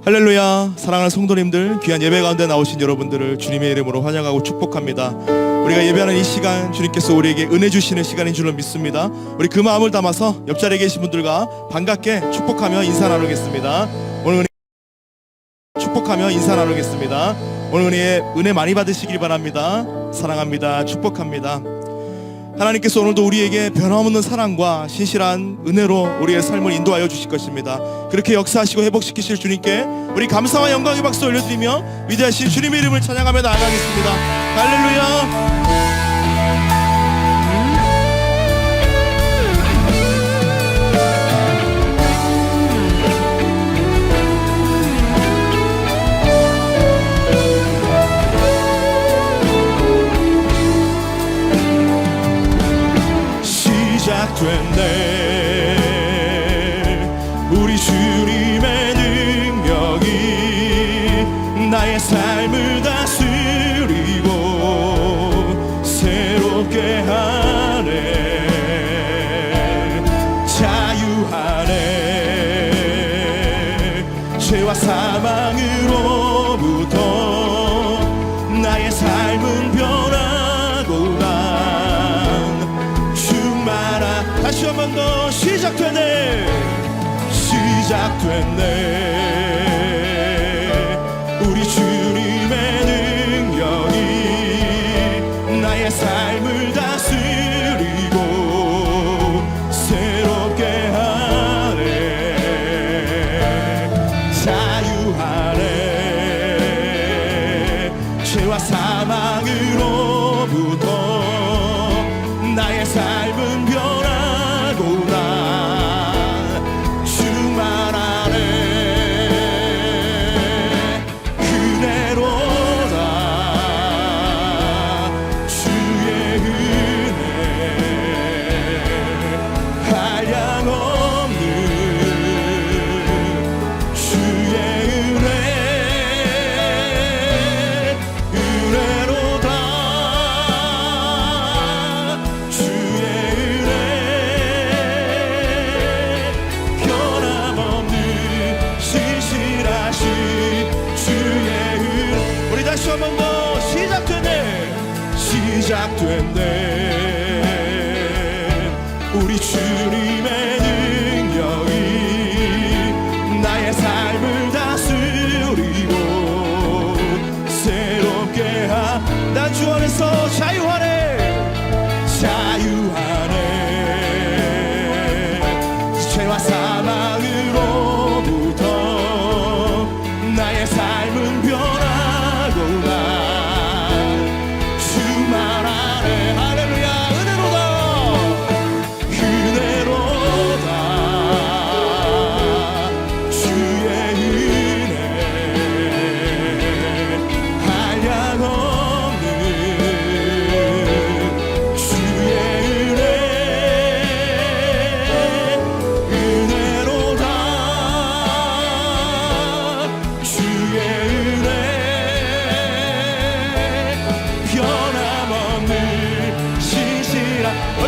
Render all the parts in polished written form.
할렐루야. 사랑하는 성도님들, 귀한 예배 가운데 나오신 여러분들을 주님의 이름으로 환영하고 축복합니다. 우리가 예배하는 이 시간, 주님께서 우리에게 은혜 주시는 시간인 줄로 믿습니다. 우리 그 마음을 담아서 옆자리에 계신 분들과 반갑게 축복하며 인사 나누겠습니다. 오늘 은혜 많이 받으시길 바랍니다. 사랑합니다. 축복합니다. 하나님께서 오늘도 우리에게 변함없는 사랑과 신실한 은혜로 우리의 삶을 인도하여 주실 것입니다. 그렇게 역사하시고 회복시키실 주님께 우리 감사와 영광의 박수 올려드리며 위대하신 주님의 이름을 찬양하며 나아가겠습니다. 할렐루야. 시작됐네. 우리 주님의 능력이 나의 삶을 다스리고 새롭게 하네. 자유하네. 죄와 사망으로부터 나의 삶은 변하고 다시 한 번 더 시작됐네. 우리 주님의 능력이 나의 삶을 다스리고 새롭게 하네. 자유하네. 죄와 사망으로부터 나의 삶은 변하고 시작됐네. 우리 주님의 능력이 나의 삶을 다스리고 새롭게 난 주 안에서 자유하네. 죄와 사망으로부터 나의 삶은 변하고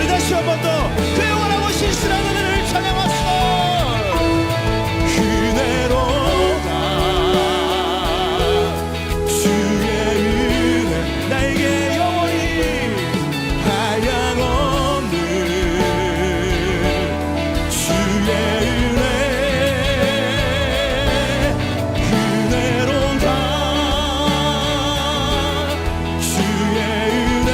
다시 한 번 더 그 영원하고 신실한 은혜를 찬양하시오. 그대로다. 주의 은혜 나에게 영원히 한량없는 주의 은혜 그대로다. 주의 은혜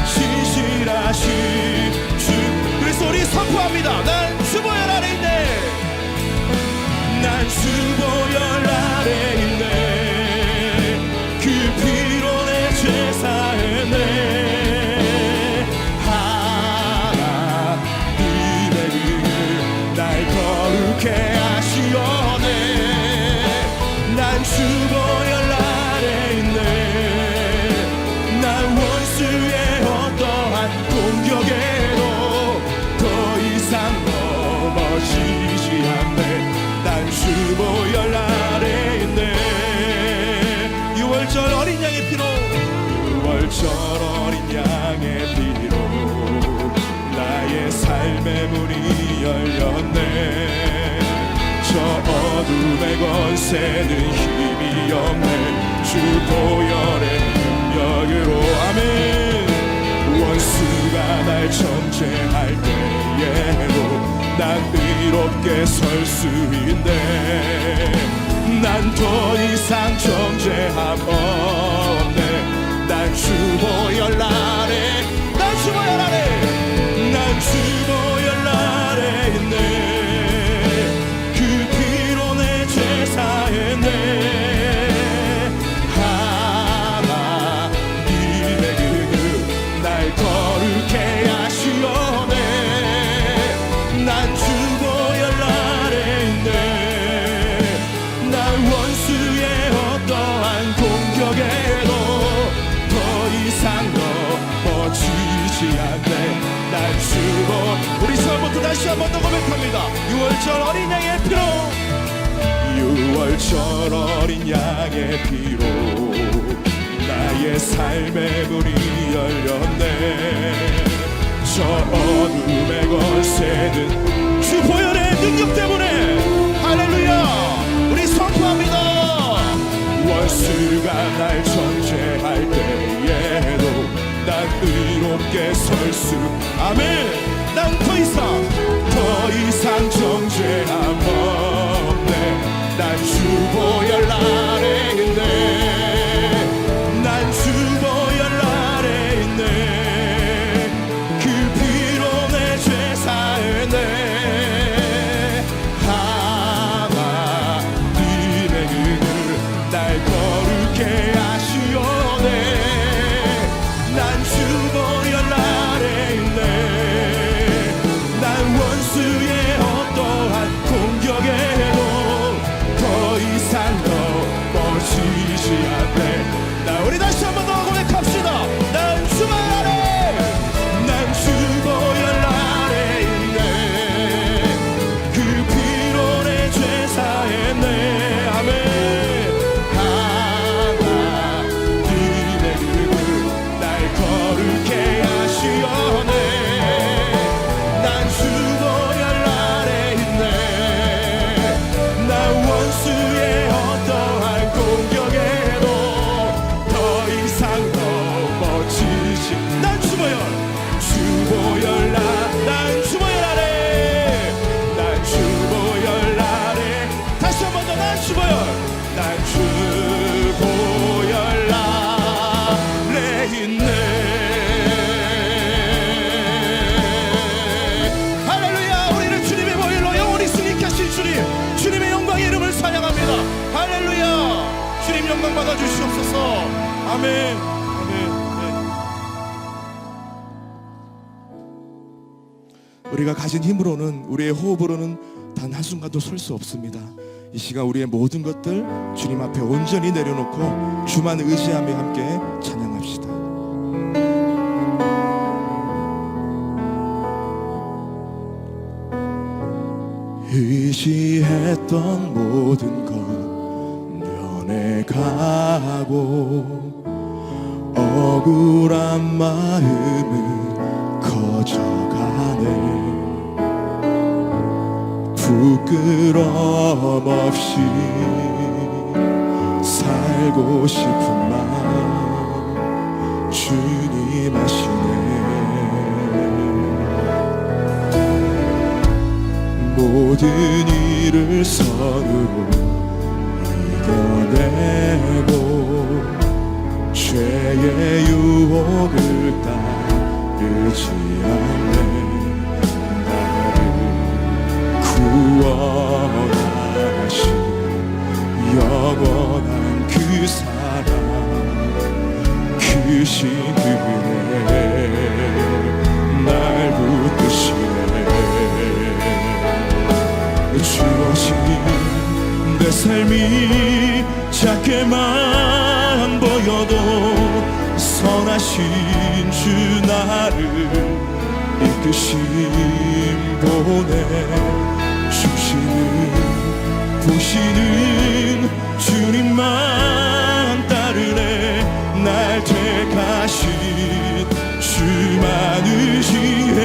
신실하신 주. 그래서 우리 선포합니다. 난 주보혈 아래 있네. 난 주보혈 아래 있네. 그 피로 내 죄 사했네. 하나님의 날 거룩해 하시오네. 난 주보혈 아래 있네. 난 원수의 공격에도 더 이상 넘어지지 않네. 난 주보혈 아래 있네. 6월절 어린 양의 피로 6월절 어린 양의 피로 나의 삶의 문이 열렸네. 저 어둠의 권세는 힘이 없네. 주 보혈의 능력으로 아멘. 원수가 날 정죄할 때에도 난 의롭게 설 수 있네. 난 더 이상 정죄함 없네. 난 주 보혈 아래, 난 주 보혈 아래, 난 주 보혈 아래 있네. 그 피로 내 죄 사했네. 하나님의 그 날 거룩해 하시오네. 난 주 보혈 아래 있네. 난 원수의 어떠한 공격에도 더 이상 넘어지지 않네. 난 주보. 우리 처음부터 다시 한 번 더 고백합니다. 6월절 어린 양의 피로, 6월절 어린 양의 피로 나의 삶의 문이 열렸네. 저 어둠의 권세는 주 보혈의 능력 때문에 할렐루야 우리 선포합니다. 원수가 날 정죄할 때에도 난 의롭게 설 수 아멘. 난 더 이상 정죄함 없네. 난 주 보혈 아래 있네. 난 주 보혈 아래 있네. 그 피로 내 죄 사했네. 하나님의 은혜를 날 거룩해 하시오네. 난 주 보혈 아래 있네. 난 원수의 어떠한 공격에도 더 이상 넘어지지 않네. 나 우리 다시 한 번 더 고백합시다. 난 주 보혈 아래, 난 주 보혈 아래 있네. 그 피로 내 죄 사했네. 아멘. 하나님의 그 날 거룩해 하시오네. 난 주 보혈 아래 있네. 난 원수의 어떠한 공격에도 더 이상 넘어지지. 난 주 보혈, 주 보혈 난 주 보혈 아래, 난 주 보혈 아래. 다시 한 번 더 난 주 보혈, 난 주 보혈 아래 있네. 할렐루야. 우리는 주님의 보혈로 영원히 승리케 하신 주님, 주님의 영광의 이름을 찬양합니다. 할렐루야. 주님 영광 받아 주시옵소서. 아멘. 아멘. 우리가 가진 힘으로는, 우리의 호흡으로는 단 한순간도 설 수 없습니다. 이 시간 우리의 모든 것들 주님 앞에 온전히 내려놓고 주만 의지하며 함께 찬양합시다. 의지했던 모든 것 변해가고 억울한 마음은 커져가네. 부끄럼 없이 살고 싶은 마음 주님 아시네. 모든 일을 선으로 이겨내고 죄의 유혹을 따르지 않네. 구원하신 영원한 그 사랑, 그 신들에 날 붙드시네. 주어진 내 삶이 작게만 보여도 선하신 주 나를 이끄심 보내. 주시는 보시는 주님만 따르네. 날 택하신 주만 의지해.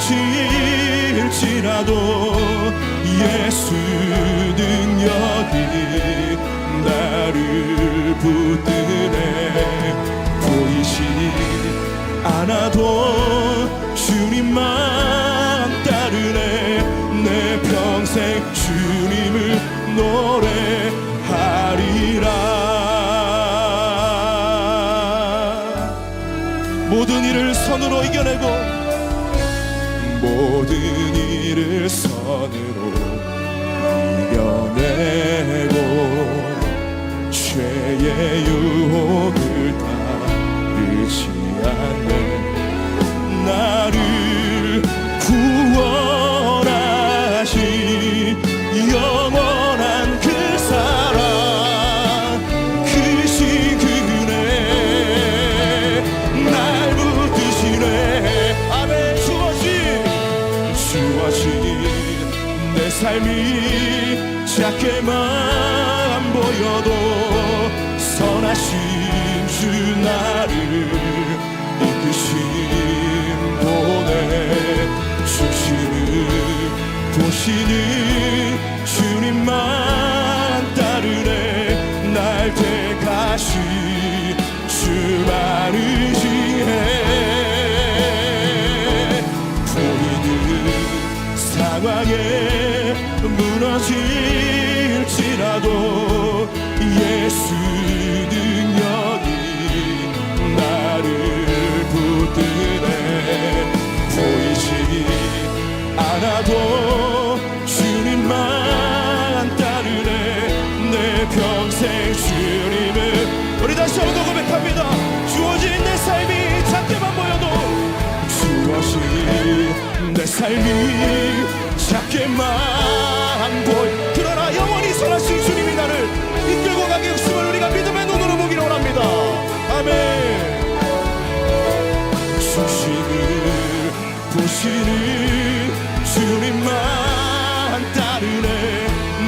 무너질지라도 예수 능력이 나를 붙드네. 보이지 않아도 주님만 따르네. 내 평생 주님을 노래하리라. 모든 일을 선으로 이겨내고 모든 일을 선으로 이겨내고 죄의 유혹을 따르지 않네. 나를 구원하신 영원한 그 사랑 크신 그네 날 붙드시네. 아멘. 주어진 내 삶이 작게만 보여도 선하신 주 나를 이끄신 도네. 중심을 보시는 주님만 따르네. 날 택하신 주 많으시네. 상황에 무너질지라도 예수 능력이 나를 붙드네. 보이지 않아도 주님만 따르네. 내 평생 주님을. 우리 다시 한번 고백합니다. 주어진 내 삶이 작게만 보여도 주어진 내 삶이 작게만 보여 그러나 영원히 선하신 주님이 나를 이끌고 가게 없음을 우리가 믿음의 눈으로 보기를 원합니다. 아멘. 중심을 보시는 주님만 따르네.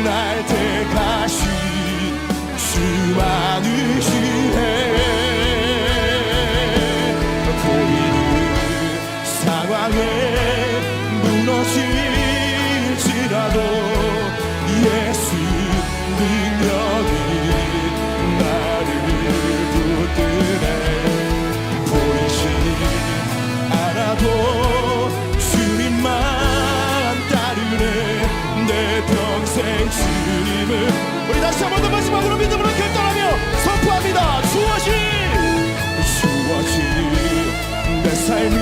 날 택하신 주 많으시네. 보이는 상황에 무너질지라도 예수 능력이 나를 붙드네. 보이지 않아도 주님만 따르네. 내 평생 주님을. 우리 다시 한 번 더 마지막으로 믿음으로 결단하며 선포합니다. 주어진 내 삶이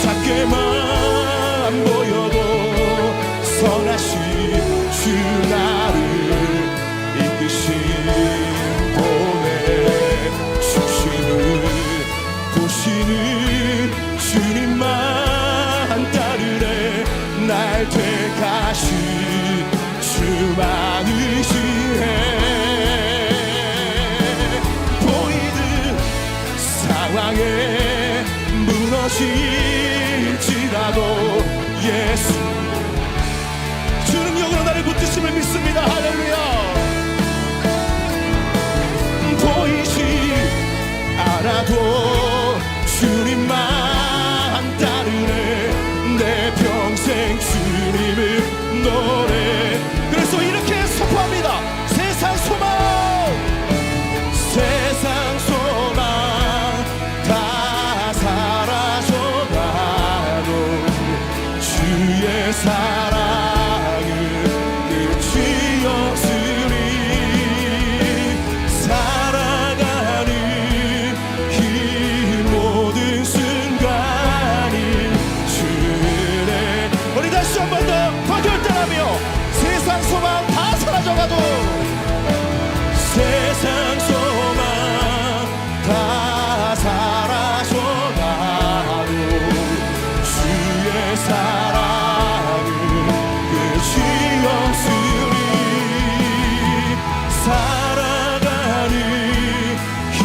작게만 보여도 선하신 주 나를 이끄신 보내. 중심을 보시는 주님만 따르네. 날 택하신 주 많으시네. 보이는 상황에 무너질지라도 예수 주 능력으로 나를 붙드심을 믿습니다. 할렐루야. 보이지 않아도 주님만 따르네. 내 평생 주님을 노래. 그래서 이렇게 선포합니다. 세상 소망 세상 소망 다 사라져가도 주의 사랑은 끝이 없으리. 살아가는 이 모든 순간이 주의. 우리 다시 한 번 더 결단하며 세상 소망 다 사라져가도 세상 소망 다 사라져가도 주의 사랑은 끝이 없으리. 살아가는 이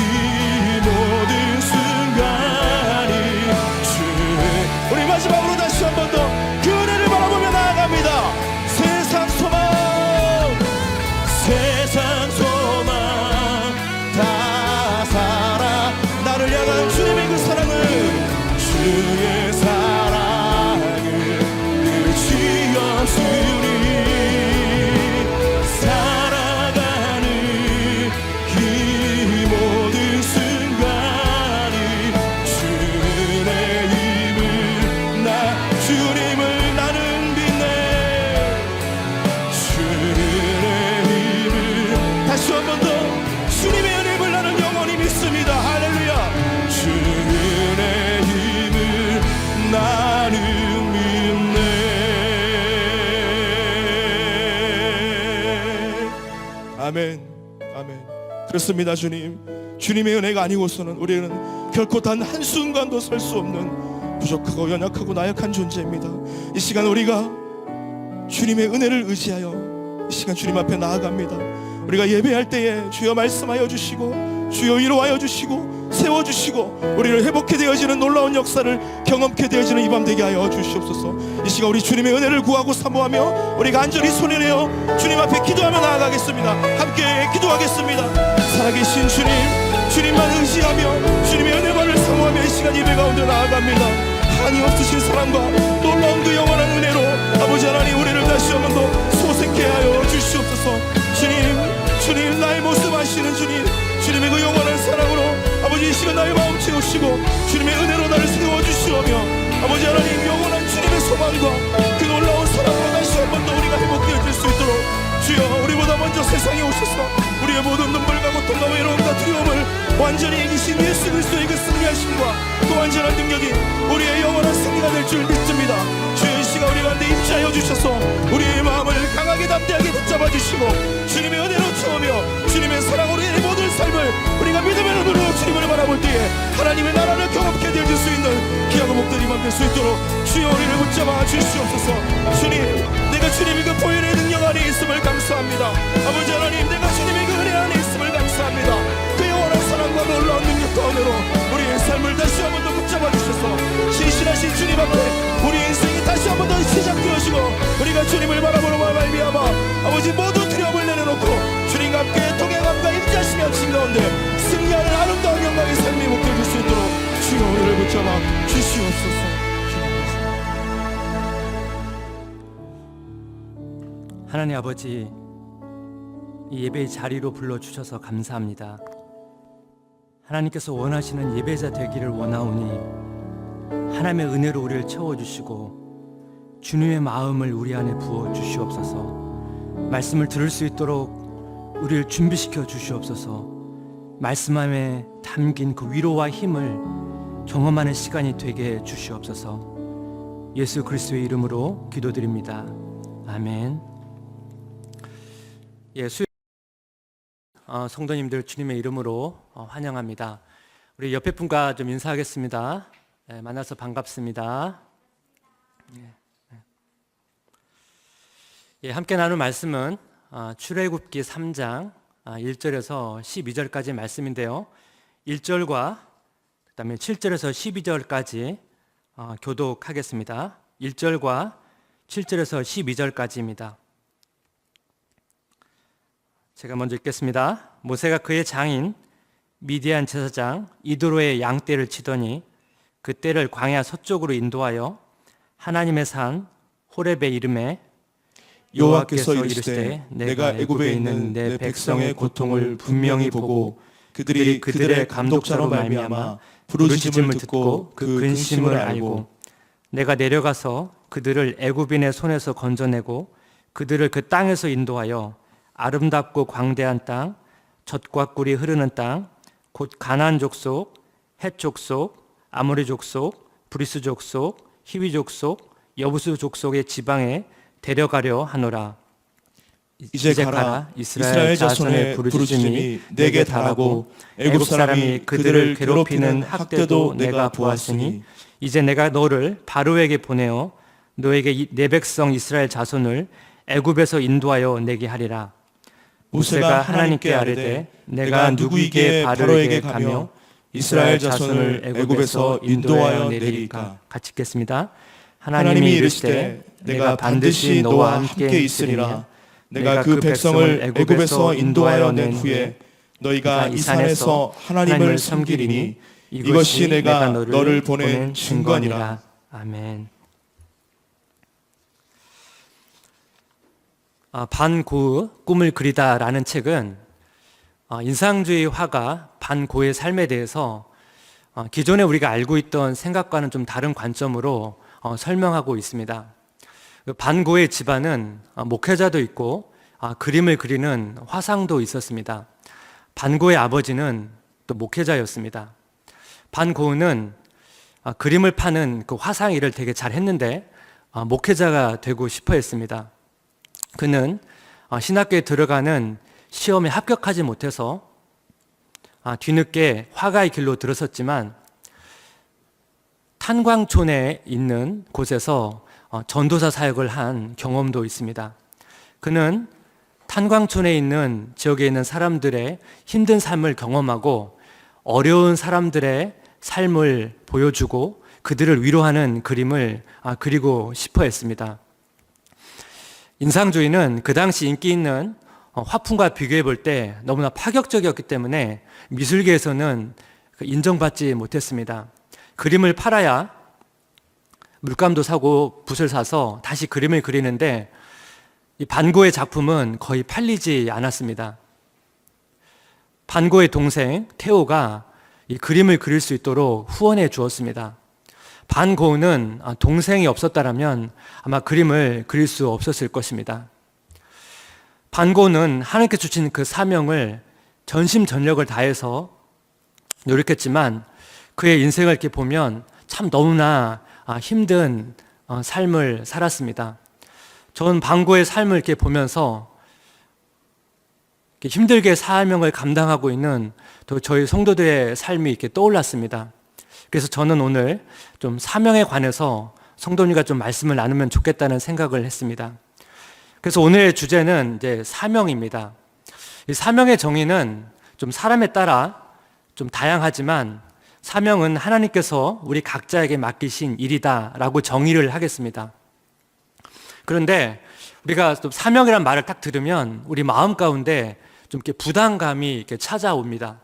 모든 순간이 주의. 우리 마지막으로 다시 한 번 더 그 은혜를 바라보며 나아갑니다. 세상 소망 세상 소망 다 살아. 나를 향한 주님의 그 사랑은 주의 사랑 아멘. 아멘. 그렇습니다. 주님, 주님의 은혜가 아니고서는 우리는 결코 단 한순간도 설 수 없는 부족하고 연약하고 나약한 존재입니다. 이 시간 우리가 주님의 은혜를 의지하여 이 시간 주님 앞에 나아갑니다. 우리가 예배할 때에 주여 말씀하여 주시고 주여 위로하여 주시고 세워주시고 우리를 회복해 되어지는 놀라운 역사를 경험케 되어지는 이 밤 되게 하여 주시옵소서. 이 시간 우리 주님의 은혜를 구하고 사모하며 우리가 간절히 손을 내어 주님 앞에 기도하며 나아가겠습니다. 함께 기도하겠습니다. 살아계신 주님, 주님만 의지하며 주님의 은혜만을 사모하며 이 시간 예배 가운데 나아갑니다. 한이 없으신 사랑과 놀라운 그 영원한 은혜로 아버지 하나님 우리를 다시 한 번 더 소생케 하여 주시옵소서. 주님 나의 모습 아시는 주님, 주님의 그 영원한 사랑으로 아버지 이 시간 나의 마음 채우시고 주님의 은혜로 나를 세워주시오며 아버지 하나님 영원한 주님의 소망과 그 놀라운 사랑으로 다시 한 번 더 우리가 회복되어질 수 있도록 주여 우리보다 먼저 세상에 오셔서 우리의 모든 눈물과 고통과 외로움과 두려움을 완전히 이기신 예수 그리스도의 그 승리하심과 그 완전한 능력이 우리의 영원한 승리가 될 줄 믿습니다. 주여 이 시간 우리 가운데 임재하여 주셔서 우리의 마음을 강하게 담대하게 붙잡아 주시고 주님의 은혜로 채우며 주님의 사랑으로 우리의 모든 삶을 우리가 믿음의 눈으로 주님을 바라볼 때에 하나님의 나라를 경험케 되어질 수 있는 귀하고 복된 이만 될 수 있도록 주여 우리를 붙잡아 주시옵소서. 주님, 내가 주님의 그 보혈의 능력 안에 있음을 감사합니다. 아버지 하나님, 내가 주님의 그 은혜 안에 있음을 감사합니다. 그 영원한 사랑과 놀라운 능력 가운데로 우리의 삶을 다시 한 번 더 붙잡아 주셔서 신실하신 주님 앞에 우리 인생이 다시 한 번 더 시작되어지고 우리가 주님을 바라보는 말미암아 아버지 모든 두려움을 내려놓고 주님과 함께 동행함과 임재하시며 하신 가운데 승리하는 아름다운 영광의 삶이 목표될 수 있도록 주여 우리를 붙잡아 주시옵소서. 하나님 아버지, 이 예배의 자리로 불러주셔서 감사합니다. 하나님께서 원하시는 예배자 되기를 원하오니 하나님의 은혜로 우리를 채워주시고 주님의 마음을 우리 안에 부어주시옵소서. 말씀을 들을 수 있도록 우리를 준비시켜 주시옵소서. 말씀 안에 담긴 그 위로와 힘을 경험하는 시간이 되게 해 주시옵소서. 예수 그리스도의 이름으로 기도드립니다. 아멘. 성도님들 주님의 이름으로 환영합니다. 우리 옆에 분과 좀 인사하겠습니다. 만나서 반갑습니다. 함께 나눌 말씀은 출애굽기 3장 1절에서 12절까지 말씀인데요. 1절과 그다음에 7절에서 12절까지 교독하겠습니다. 1절과 7절에서 12절까지입니다. 제가 먼저 읽겠습니다. 모세가 그의 장인 미디안 제사장 이드로의 양떼를 치더니 그 떼를 광야 서쪽으로 인도하여 하나님의 산 호렙의 이름에 여호와께서 이르시되 내가 애굽에 있는 내 백성의 고통을 분명히 보고 그들이 그들의 감독자로 말미암아 부르짖음을 듣고 그 근심을 알고 내가 내려가서 그들을 애굽인의 손에서 건져내고 그들을 그 땅에서 인도하여 아름답고 광대한 땅, 젖과 꿀이 흐르는 땅, 곧 가나안 족속, 헷 족속, 아모리 족속, 브리스 족속, 히위 족속, 여부수 족속의 지방에 데려가려 하노라. 이제 가라. 이스라엘 자손의 부르짖음이 내게 달하고 애굽 사람이 그들을 괴롭히는 학대도 내가 보았으니 이제 내가 너를 바로에게 보내어 너에게 내 백성 이스라엘 자손을 애굽에서 인도하여 내게 하리라. 모세가 하나님께 아뢰되 내가 누구에게 바로에게 가며 이스라엘 자손을 애굽에서 인도하여 내리까. 같이 읽겠습니다. 하나님이 이르시되 내가 반드시 너와 함께 있으리라. 내가 그 백성을 애굽에서 인도하여 낸 후에 너희가 이 산에서 하나님을 섬기리니 이것이 내가 너를 보낸 증거니라. 아멘. 반고의 꿈을 그리다라는 책은 인상주의 화가 반고의 삶에 대해서 기존에 우리가 알고 있던 생각과는 좀 다른 관점으로 설명하고 있습니다. 반고의 집안은 목회자도 있고 그림을 그리는 화상도 있었습니다. 반고의 아버지는 또 목회자였습니다. 반고는 그림을 파는 그 화상 일을 되게 잘했는데 목회자가 되고 싶어 했습니다. 그는 신학교에 들어가는 시험에 합격하지 못해서 뒤늦게 화가의 길로 들어섰지만 탄광촌에 있는 곳에서 전도사 사역을 한 경험도 있습니다. 그는 탄광촌에 있는 지역에 있는 사람들의 힘든 삶을 경험하고 어려운 사람들의 삶을 보여주고 그들을 위로하는 그림을 그리고 싶어 했습니다. 인상주의는 그 당시 인기 있는 화풍과 비교해 볼 때 너무나 파격적이었기 때문에 미술계에서는 인정받지 못했습니다. 그림을 팔아야 물감도 사고 붓을 사서 다시 그림을 그리는데 이 반고의 작품은 거의 팔리지 않았습니다. 반고의 동생 테오가 이 그림을 그릴 수 있도록 후원해 주었습니다. 반고는 동생이 없었다면 아마 그림을 그릴 수 없었을 것입니다. 반고는 하나님께 주신 그 사명을 전심전력을 다해서 노력했지만 그의 인생을 이렇게 보면 참 너무나 힘든 삶을 살았습니다. 저는 반고의 삶을 이렇게 보면서 이렇게 힘들게 사명을 감당하고 있는 또 저희 성도들의 삶이 이렇게 떠올랐습니다. 그래서 저는 오늘 좀 사명에 관해서 성도님과 좀 말씀을 나누면 좋겠다는 생각을 했습니다. 그래서 오늘의 주제는 이제 사명입니다. 이 사명의 정의는 좀 사람에 따라 좀 다양하지만 사명은 하나님께서 우리 각자에게 맡기신 일이다라고 정의를 하겠습니다. 그런데 우리가 좀 사명이란 말을 딱 들으면 우리 마음 가운데 좀 이렇게 부담감이 이렇게 찾아옵니다.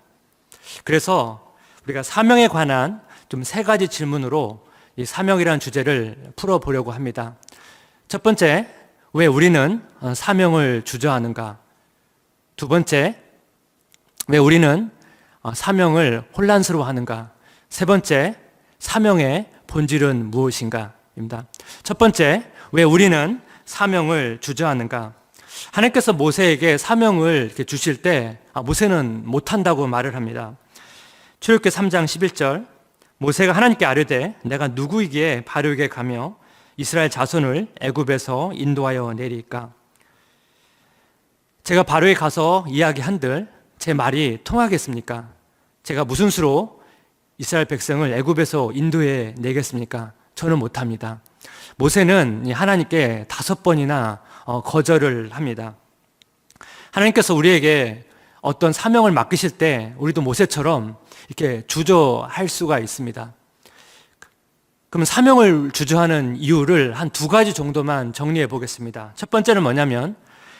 그래서 우리가 사명에 관한 좀 3가지 질문으로 이 사명이라는 주제를 풀어보려고 합니다. 첫 번째, 왜 우리는 사명을 주저하는가? 두 번째, 왜 우리는 사명을 혼란스러워하는가? 세 번째, 사명의 본질은 무엇인가?입니다. 첫 번째, 왜 우리는 사명을 주저하는가? 하나님께서 모세에게 사명을 이렇게 주실 때 모세는 못한다고 말을 합니다. 출애굽기 3장 11절, 모세가 하나님께 아뢰되 내가 누구이기에 바로에게 가며 이스라엘 자손을 애굽에서 인도하여 내리까? 제가 바로에 가서 이야기한들 제 말이 통하겠습니까? 제가 무슨 수로 이스라엘 백성을 애굽에서 인도해 내겠습니까? 저는 못합니다. 모세는 하나님께 5번이나 거절을 합니다. 하나님께서 우리에게 어떤 사명을 맡기실 때 우리도 모세처럼 이렇게 주저할 수가 있습니다. 그럼 사명을 주저하는 이유를 한 2가지 정도만 정리해 보겠습니다. 첫 번째는 뭐냐면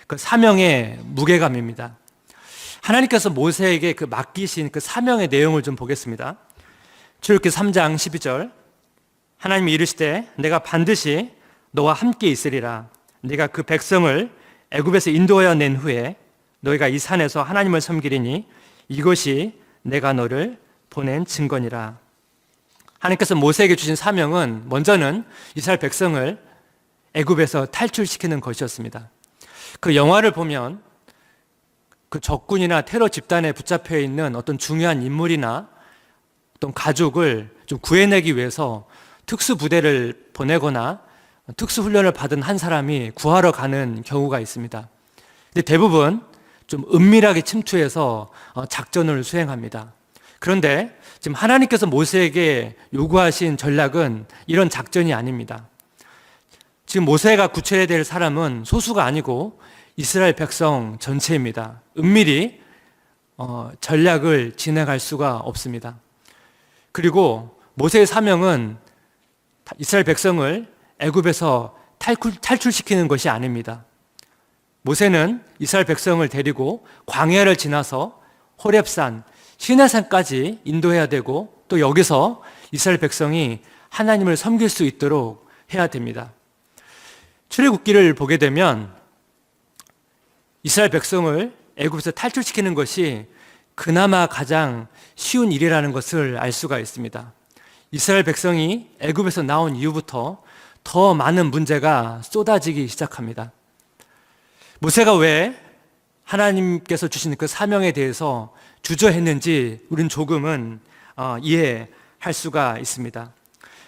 그 사명의 무게감입니다. 하나님께서 모세에게 그 맡기신 그 사명의 내용을 좀 보겠습니다. 출애굽기 3장 12절, 하나님이 이르시되 내가 반드시 너와 함께 있으리라. 네가 그 백성을 애굽에서 인도하여 낸 후에 너희가 이 산에서 하나님을 섬기리니 이것이 내가 너를 보낸 증거니라. 하나님께서 모세에게 주신 사명은 먼저는 이스라엘 백성을 애굽에서 탈출시키는 것이었습니다. 그 영화를 보면 그 적군이나 테러 집단에 붙잡혀 있는 어떤 중요한 인물이나 어떤 가족을 좀 구해내기 위해서 특수부대를 보내거나 특수훈련을 받은 한 사람이 구하러 가는 경우가 있습니다. 근데 대부분 좀 은밀하게 침투해서 작전을 수행합니다. 그런데 지금 하나님께서 모세에게 요구하신 전략은 이런 작전이 아닙니다. 지금 모세가 구출해야 될 사람은 소수가 아니고 이스라엘 백성 전체입니다. 은밀히 전략을 진행할 수가 없습니다. 그리고 모세의 사명은 이스라엘 백성을 애굽에서 탈출시키는 것이 아닙니다. 모세는 이스라엘 백성을 데리고 광야를 지나서 호렙산, 시내산까지 인도해야 되고 또 여기서 이스라엘 백성이 하나님을 섬길 수 있도록 해야 됩니다. 출애굽기를 보게 되면 이스라엘 백성을 애굽에서 탈출시키는 것이 그나마 가장 쉬운 일이라는 것을 알 수가 있습니다. 이스라엘 백성이 애굽에서 나온 이후부터 더 많은 문제가 쏟아지기 시작합니다. 모세가 왜 하나님께서 주신 그 사명에 대해서 주저했는지 우리는 조금은 이해할 수가 있습니다.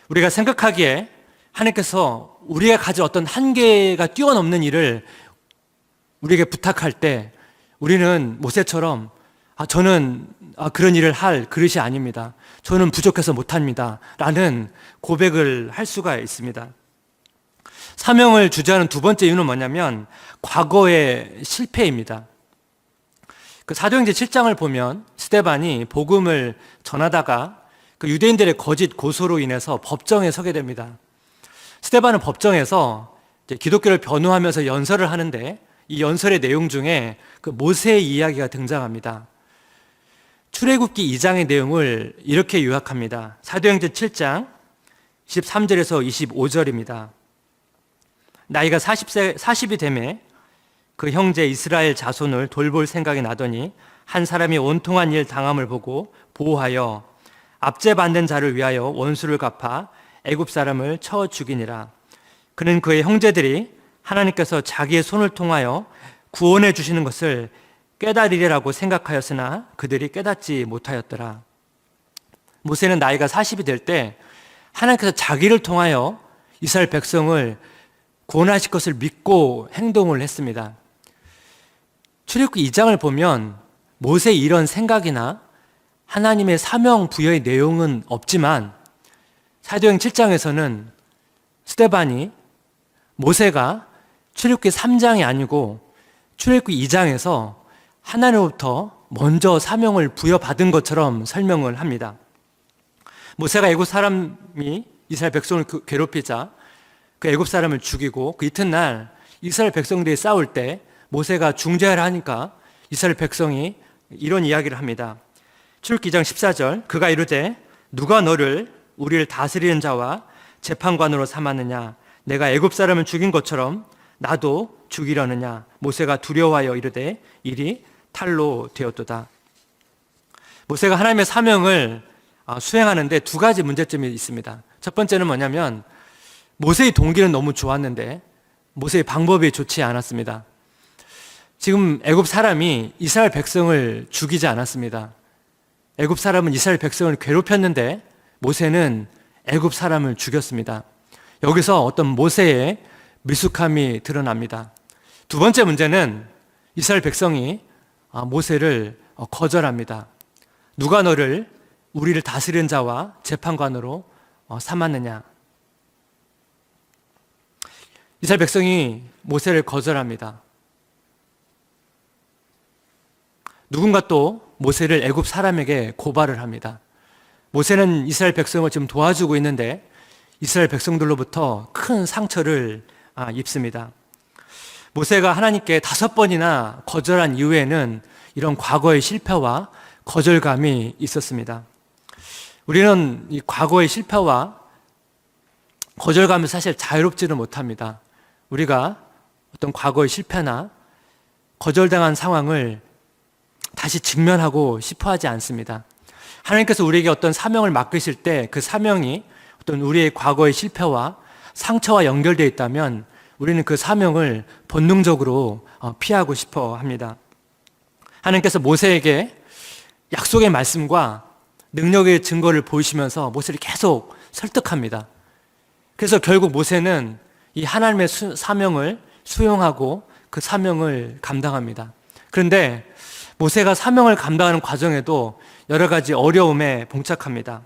우리가 생각하기에 하나님께서 우리가 가진 어떤 한계가 뛰어넘는 일을 우리에게 부탁할 때 우리는 모세처럼 저는 그런 일을 할 그릇이 아닙니다. 저는 부족해서 못합니다. 라는 고백을 할 수가 있습니다. 사명을 주저하는 두 번째 이유는 뭐냐면 과거의 실패입니다. 그 사도행전 7장을 보면 스데반이 복음을 전하다가 그 유대인들의 거짓 고소로 인해서 법정에 서게 됩니다. 스데반은 법정에서 이제 기독교를 변호하면서 연설을 하는데 이 연설의 내용 중에 그 모세의 이야기가 등장합니다. 출애굽기 2장의 내용을 이렇게 요약합니다. 사도행전 7장 13절에서 25절입니다. 나이가 40이 되매 그 형제 이스라엘 자손을 돌볼 생각이 나더니 한 사람이 온통한 일 당함을 보고 보호하여 압제받는 자를 위하여 원수를 갚아 애굽 사람을 쳐 죽이니라. 그는 그의 형제들이 하나님께서 자기의 손을 통하여 구원해 주시는 것을 깨달으리라고 생각하였으나 그들이 깨닫지 못하였더라. 모세는 나이가 40이 될 때 하나님께서 자기를 통하여 이스라엘 백성을 구원하실 것을 믿고 행동을 했습니다. 출애굽기 2장을 보면 모세의 이런 생각이나 하나님의 사명 부여의 내용은 없지만 사도행 7장에서는 스데반이 모세가 출애굽기 3장이 아니고 출애굽기 2장에서 하나님으로부터 먼저 사명을 부여받은 것처럼 설명을 합니다. 모세가 애굽 사람이 이스라엘 백성을 괴롭히자 그 애굽 사람을 죽이고 그 이튿날 이스라엘 백성들이 싸울 때 모세가 중재하라 하니까 이스라엘 백성이 이런 이야기를 합니다. 출애굽기 2장 14절 그가 이르되 누가 너를 우리를 다스리는 자와 재판관으로 삼았느냐 내가 애굽 사람을 죽인 것처럼 나도 죽이려느냐 모세가 두려워하여 이르되 일이 탈로 되었도다. 모세가 하나님의 사명을 수행하는데 두 가지 문제점이 있습니다. 첫 번째는 뭐냐면 모세의 동기는 너무 좋았는데 모세의 방법이 좋지 않았습니다. 지금 애굽 사람이 이스라엘 백성을 죽이지 않았습니다. 애굽 사람은 이스라엘 백성을 괴롭혔는데 모세는 애굽 사람을 죽였습니다. 여기서 어떤 모세의 미숙함이 드러납니다. 두 번째 문제는 이스라엘 백성이 모세를 거절합니다. 누가 너를 우리를 다스리는 자와 재판관으로 삼았느냐. 이스라엘 백성이 모세를 거절합니다. 누군가 또 모세를 애굽 사람에게 고발을 합니다. 모세는 이스라엘 백성을 지금 도와주고 있는데 이스라엘 백성들로부터 큰 상처를 입습니다. 모세가 하나님께 5번이나 거절한 이후에는 이런 과거의 실패와 거절감이 있었습니다. 우리는 이 과거의 실패와 거절감을 사실 자유롭지는 못합니다. 우리가 어떤 과거의 실패나 거절당한 상황을 다시 직면하고 싶어 하지 않습니다. 하나님께서 우리에게 어떤 사명을 맡기실 때 그 사명이 어떤 우리의 과거의 실패와 상처와 연결되어 있다면 우리는 그 사명을 본능적으로 피하고 싶어 합니다. 하나님께서 모세에게 약속의 말씀과 능력의 증거를 보이시면서 모세를 계속 설득합니다. 그래서 결국 모세는 이 하나님의 사명을 수용하고 그 사명을 감당합니다. 그런데 모세가 사명을 감당하는 과정에도 여러 가지 어려움에 봉착합니다.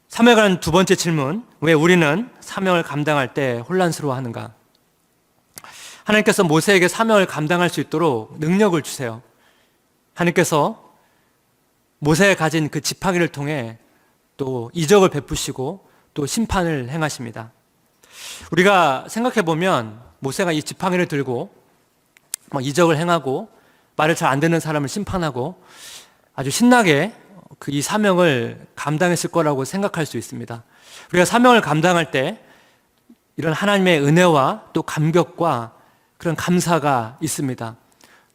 사명에 관한 두 번째 질문, 왜 우리는 사명을 감당할 때 혼란스러워하는가? 하나님께서 모세에게 사명을 감당할 수 있도록 능력을 주세요. 하나님께서 모세가 가진 그 지팡이를 통해 또 이적을 베푸시고 또 심판을 행하십니다. 우리가 생각해 보면 모세가 이 지팡이를 들고 이적을 행하고 말을 잘 안 듣는 사람을 심판하고 아주 신나게 이 사명을 감당했을 거라고 생각할 수 있습니다. 우리가 사명을 감당할 때 이런 하나님의 은혜와 또 감격과 그런 감사가 있습니다.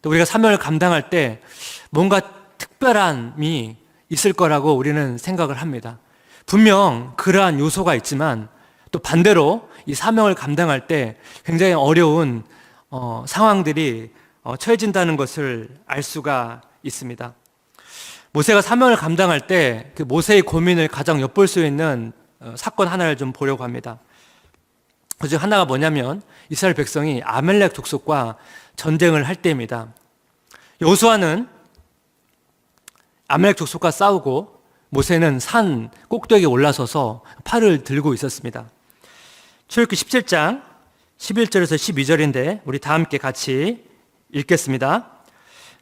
또 우리가 사명을 감당할 때 뭔가 특별함이 있을 거라고 우리는 생각을 합니다. 분명 그러한 요소가 있지만 또 반대로 이 사명을 감당할 때 굉장히 어려운 상황들이 처해진다는 것을 알 수가 있습니다. 모세가 사명을 감당할 때 그 모세의 고민을 가장 엿볼 수 있는 사건 하나를 좀 보려고 합니다. 그중 하나가 뭐냐면 이스라엘 백성이 아멜렉 족속과 전쟁을 할 때입니다. 여호수아는 아말렉 족속과 싸우고 모세는 산 꼭대기에 올라서서 팔을 들고 있었습니다. 출애굽기 17장 11절에서 12절인데 우리 다 함께 같이 읽겠습니다.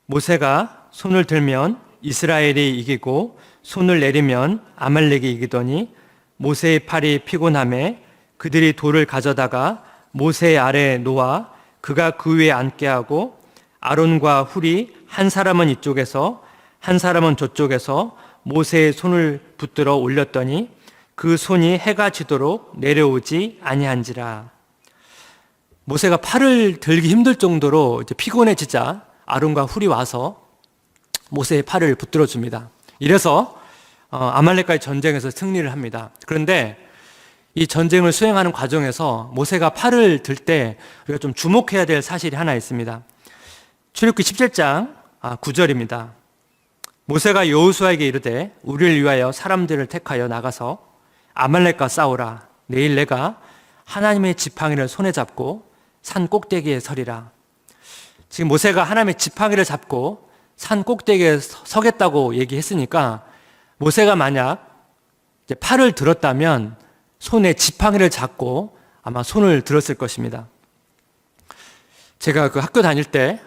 모세가 손을 들면 이스라엘이 이기고 손을 내리면 아말렉이 이기더니 모세의 팔이 피곤함에 그들이 돌을 가져다가 모세 아래에 놓아 그가 그 위에 앉게 하고 아론과 훌이 한 사람은 이쪽에서 한 사람은 저쪽에서 모세의 손을 붙들어 올렸더니 그 손이 해가 지도록 내려오지 아니한지라. 모세가 팔을 들기 힘들 정도로 이제 피곤해지자 아론과 훌이 와서 모세의 팔을 붙들어 줍니다. 이래서 아말렉과의 전쟁에서 승리를 합니다. 그런데 이 전쟁을 수행하는 과정에서 모세가 팔을 들 때 우리가 좀 주목해야 될 사실이 하나 있습니다. 출애굽기 17장 9절입니다. 모세가 여호수아에게 이르되 우리를 위하여 사람들을 택하여 나가서 아말렉과 싸우라. 내일 내가 하나님의 지팡이를 손에 잡고 산 꼭대기에 서리라. 지금 모세가 하나님의 지팡이를 잡고 산 꼭대기에 서겠다고 얘기했으니까 모세가 만약 이제 팔을 들었다면 손에 지팡이를 잡고 아마 손을 들었을 것입니다. 제가 그 학교 다닐 때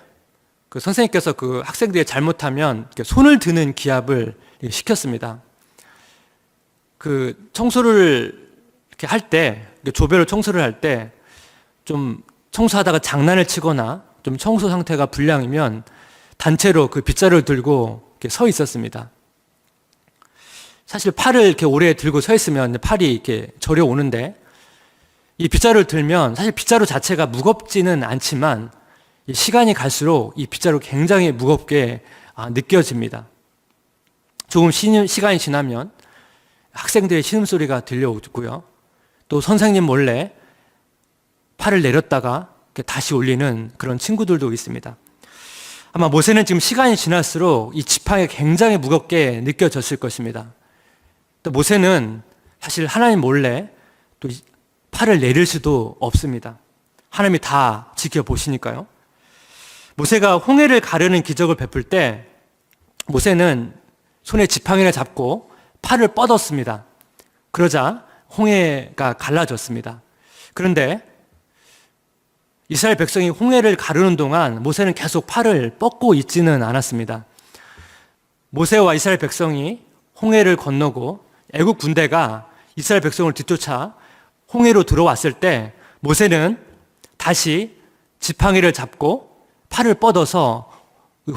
그 선생님께서 그 학생들이 잘못하면 손을 드는 기합을 시켰습니다. 그 청소를 이렇게 할 때, 조별로 청소를 할 때 좀 청소하다가 장난을 치거나 좀 청소 상태가 불량이면 단체로 그 빗자루를 들고 이렇게 서 있었습니다. 사실 팔을 이렇게 오래 들고 서 있으면 팔이 이렇게 저려 오는데 이 빗자루를 들면 사실 빗자루 자체가 무겁지는 않지만 시간이 갈수록 이 빗자루 굉장히 무겁게 느껴집니다. 조금 시간이 지나면 학생들의 신음소리가 들려오고요. 또 선생님 몰래 팔을 내렸다가 다시 올리는 그런 친구들도 있습니다. 아마 모세는 지금 시간이 지날수록 이 지팡이가 굉장히 무겁게 느껴졌을 것입니다. 또 모세는 사실 하나님 몰래 또 팔을 내릴 수도 없습니다. 하나님이 다 지켜보시니까요. 모세가 홍해를 가르는 기적을 베풀 때 모세는 손에 지팡이를 잡고 팔을 뻗었습니다. 그러자 홍해가 갈라졌습니다. 그런데 이스라엘 백성이 홍해를 가르는 동안 모세는 계속 팔을 뻗고 있지는 않았습니다. 모세와 이스라엘 백성이 홍해를 건너고 애국 군대가 이스라엘 백성을 뒤쫓아 홍해로 들어왔을 때 모세는 다시 지팡이를 잡고 팔을 뻗어서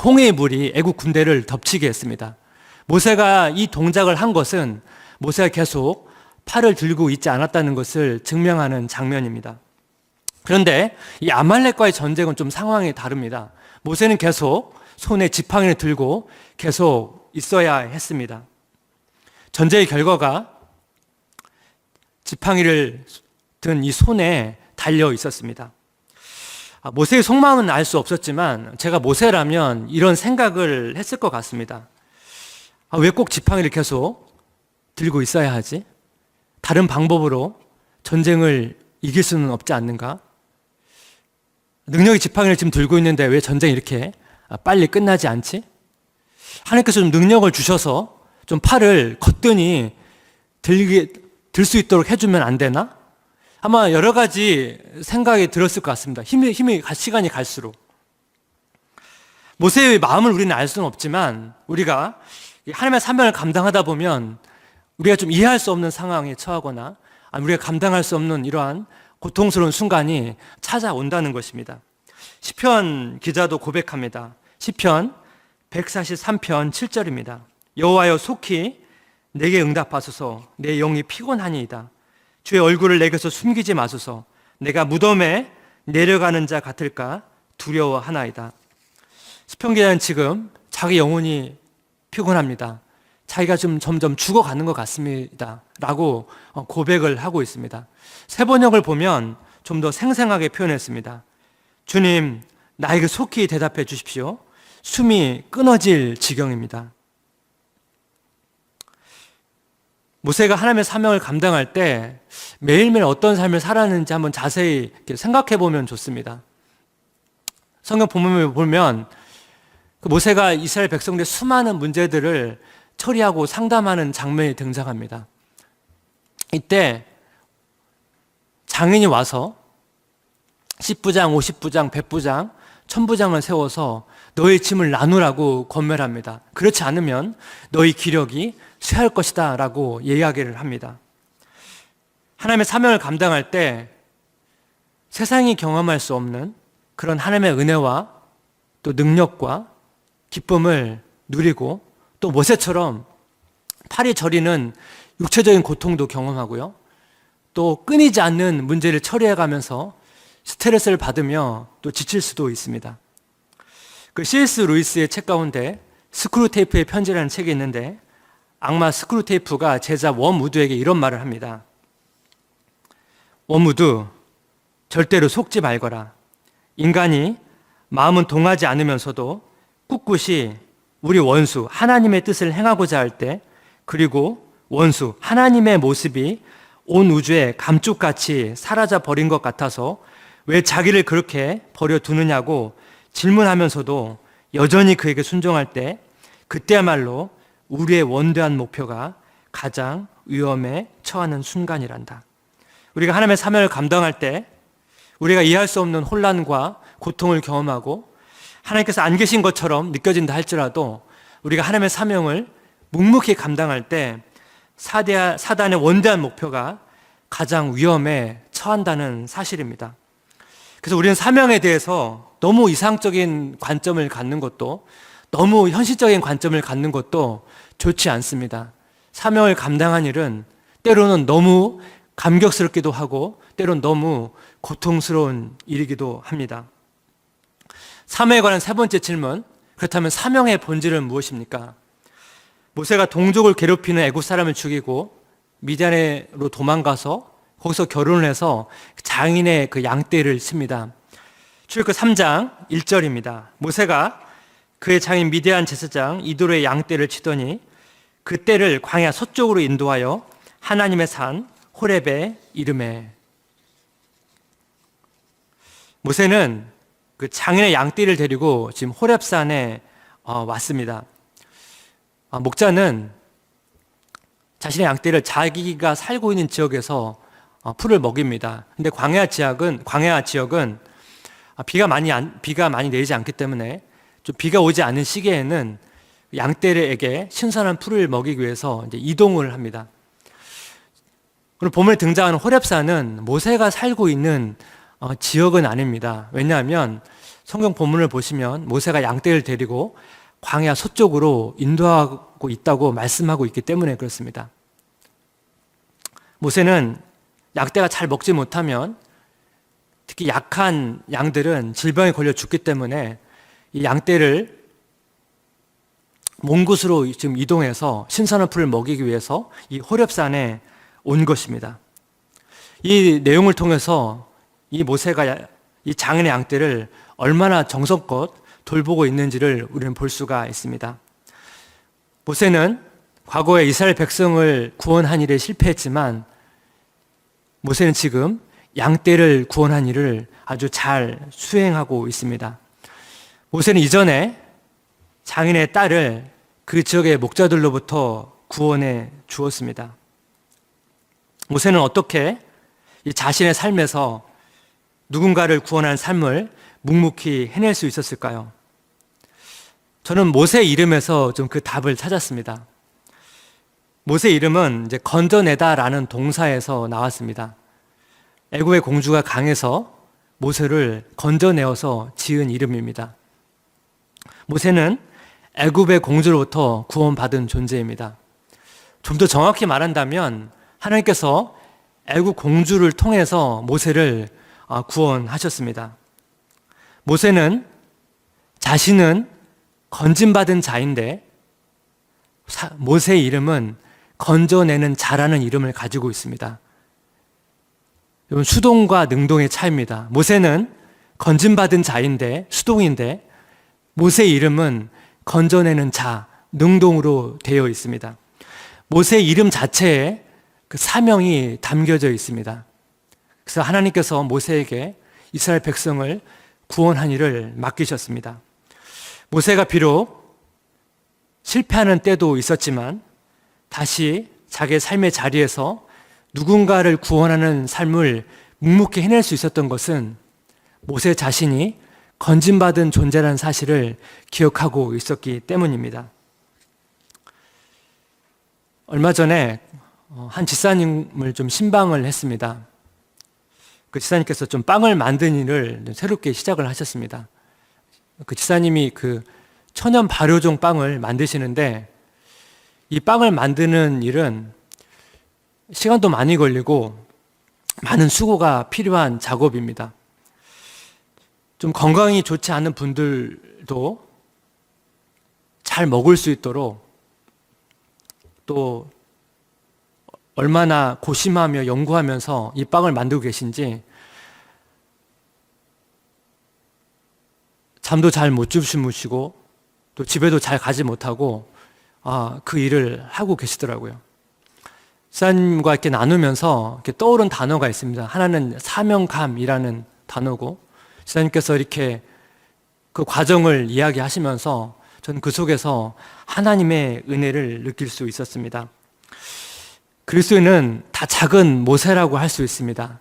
홍해의 물이 애국 군대를 덮치게 했습니다. 모세가 이 동작을 한 것은 모세가 계속 팔을 들고 있지 않았다는 것을 증명하는 장면입니다. 그런데 이 아말렉과의 전쟁은 좀 상황이 다릅니다. 모세는 계속 손에 지팡이를 들고 계속 있어야 했습니다. 전쟁의 결과가 지팡이를 든 이 손에 달려 있었습니다. 모세의 속마음은 알 수 없었지만 제가 모세라면 이런 생각을 했을 것 같습니다. 왜 꼭 지팡이를 계속 들고 있어야 하지? 다른 방법으로 전쟁을 이길 수는 없지 않는가? 능력의 지팡이를 지금 들고 있는데 왜 전쟁이 이렇게 빨리 끝나지 않지? 하나님께서 좀 능력을 주셔서 좀 팔을 거뜬히 들 수 있도록 해주면 안 되나? 아마 여러 가지 생각이 들었을 것 같습니다. 시간이 갈수록. 모세의 마음을 우리는 알 수는 없지만 우리가 하나님의 사명을 감당하다 보면 우리가 좀 이해할 수 없는 상황에 처하거나 우리가 감당할 수 없는 이러한 고통스러운 순간이 찾아온다는 것입니다. 시편 기자도 고백합니다. 시편 143편 7절입니다. 여호와여 속히 내게 응답하소서. 내 영이 피곤하니이다. 주의 얼굴을 내게서 숨기지 마소서. 내가 무덤에 내려가는 자 같을까 두려워하나이다. 시편 기자는 지금 자기 영혼이 피곤합니다. 자기가 좀 점점 죽어가는 것 같습니다 라고 고백을 하고 있습니다. 새 번역을 보면 좀 더 생생하게 표현했습니다. 주님, 나에게 속히 대답해 주십시오. 숨이 끊어질 지경입니다. 모세가 하나님의 사명을 감당할 때 매일매일 어떤 삶을 살았는지 한번 자세히 생각해 보면 좋습니다. 성경 본문을 보면 그 모세가 이스라엘 백성들의 수많은 문제들을 처리하고 상담하는 장면이 등장합니다. 이때 장인이 와서 10부장, 50부장, 100부장, 1000부장을 세워서 너의 짐을 나누라고 권면합니다. 그렇지 않으면 너희 기력이 쇠할 것이다 라고 이야기를 합니다. 하나님의 사명을 감당할 때 세상이 경험할 수 없는 그런 하나님의 은혜와 또 능력과 기쁨을 누리고 또 모세처럼 팔이 저리는 육체적인 고통도 경험하고요. 또 끊이지 않는 문제를 처리해가면서 스트레스를 받으며 또 지칠 수도 있습니다. 그 C.S. 루이스의 책 가운데 스크루테이프의 편지라는 책이 있는데 악마 스크루테이프가 제자 웜우드에게 이런 말을 합니다. 웜우드, 절대로 속지 말거라. 인간이 마음은 동하지 않으면서도 꿋꿋이 우리 원수 하나님의 뜻을 행하고자 할 때, 그리고 원수 하나님의 모습이 온 우주에 감쪽같이 사라져 버린 것 같아서 왜 자기를 그렇게 버려두느냐고 질문하면서도 여전히 그에게 순종할 때, 그때야말로 우리의 원대한 목표가 가장 위험에 처하는 순간이란다. 우리가 하나님의 사명을 감당할 때 우리가 이해할 수 없는 혼란과 고통을 경험하고 하나님께서 안 계신 것처럼 느껴진다 할지라도 우리가 하나님의 사명을 묵묵히 감당할 때 사단의 원대한 목표가 가장 위험에 처한다는 사실입니다. 그래서 우리는 사명에 대해서 너무 이상적인 관점을 갖는 것도, 너무 현실적인 관점을 갖는 것도 좋지 않습니다. 사명을 감당한 일은 때로는 너무 감격스럽기도 하고 때로는 너무 고통스러운 일이기도 합니다. 사명에 관한 세 번째 질문, 그렇다면 사명의 본질은 무엇입니까? 모세가 동족을 괴롭히는 애굽 사람을 죽이고 미디안으로 도망가서 거기서 결혼을 해서 장인의 그 양떼를 칩니다. 출애굽 3장 1절입니다. 모세가 그의 장인 미디안 제사장 이도로의 양떼를 치더니 그 떼를 광야 서쪽으로 인도하여 하나님의 산 호렙에 이르매. 모세는 그 장인의 양떼를 데리고 지금 호렙산에 왔습니다. 목자는 자신의 양떼를 자기가 살고 있는 지역에서 풀을 먹입니다. 근데 광야 지역은 비가 많이 내리지 않기 때문에 좀 비가 오지 않는 시기에는 양떼에게 신선한 풀을 먹이기 위해서 이제 이동을 합니다. 오늘 본문에 등장하는 호렙산은 모세가 살고 있는 지역은 아닙니다. 왜냐하면 성경 본문을 보시면 모세가 양떼를 데리고 광야 서쪽으로 인도하고 있다고 말씀하고 있기 때문에 그렇습니다. 모세는 양떼가 잘 먹지 못하면 특히 약한 양들은 질병에 걸려 죽기 때문에 이 양떼를 먼 곳으로 지금 이동해서 신선한 풀을 먹이기 위해서 이 호렙산에 온 것입니다. 이 내용을 통해서 이 모세가 이 장인의 양떼를 얼마나 정성껏 돌보고 있는지를 우리는 볼 수가 있습니다. 모세는 과거에 이스라엘 백성을 구원한 일에 실패했지만 모세는 지금 양떼를 구원한 일을 아주 잘 수행하고 있습니다. 모세는 이전에 장인의 딸을 그 지역의 목자들로부터 구원해 주었습니다. 모세는 어떻게 이 자신의 삶에서 누군가를 구원하는 삶을 묵묵히 해낼 수 있었을까요? 저는 모세 이름에서 좀 그 답을 찾았습니다. 모세 이름은 이제 건져내다라는 동사에서 나왔습니다. 애굽의 공주가 강해서 모세를 건져내어서 지은 이름입니다. 모세는 애굽의 공주로부터 구원받은 존재입니다. 좀 더 정확히 말한다면 하나님께서 애굽 공주를 통해서 모세를 구원하셨습니다. 모세는 자신은 건짐받은 자인데 모세의 이름은 건져내는 자라는 이름을 가지고 있습니다. 이건 수동과 능동의 차이입니다. 모세는 건짐받은 자인데, 수동인데 모세의 이름은 건져내는 자, 능동으로 되어 있습니다. 모세의 이름 자체에 그 사명이 담겨져 있습니다. 그래서 하나님께서 모세에게 이스라엘 백성을 구원한 일을 맡기셨습니다. 모세가 비록 실패하는 때도 있었지만 다시 자기의 삶의 자리에서 누군가를 구원하는 삶을 묵묵히 해낼 수 있었던 것은 모세 자신이 건진받은 존재라는 사실을 기억하고 있었기 때문입니다. 얼마 전에 한 집사님을 좀 신방을 했습니다. 그 집사님께서 좀 빵을 만드는 일을 새롭게 시작을 하셨습니다. 그 집사님이 그 천연 발효종 빵을 만드시는데 이 빵을 만드는 일은 시간도 많이 걸리고 많은 수고가 필요한 작업입니다. 좀 건강이 좋지 않은 분들도 잘 먹을 수 있도록 또 얼마나 고심하며 연구하면서 이 빵을 만들고 계신지 잠도 잘 못 주무시고 또 집에도 잘 가지 못하고 그 일을 하고 계시더라고요. 지사님과 이렇게 나누면서 이렇게 떠오른 단어가 있습니다. 하나는 사명감이라는 단어고 지사님께서 이렇게 그 과정을 이야기하시면서 저는 그 속에서 하나님의 은혜를 느낄 수 있었습니다. 그리스도인은 다 작은 모세라고 할 수 있습니다.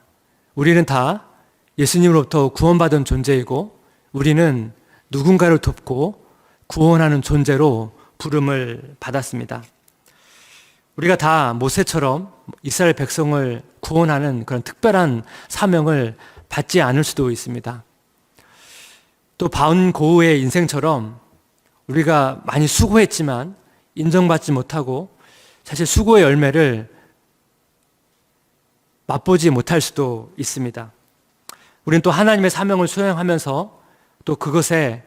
우리는 다 예수님으로부터 구원받은 존재이고 우리는 누군가를 돕고 구원하는 존재로 부름을 받았습니다. 우리가 다 모세처럼 이스라엘 백성을 구원하는 그런 특별한 사명을 받지 않을 수도 있습니다. 또 바운고우의 인생처럼 우리가 많이 수고했지만 인정받지 못하고 사실 수고의 열매를 맛보지 못할 수도 있습니다. 우리는 또 하나님의 사명을 수행하면서 또 그것에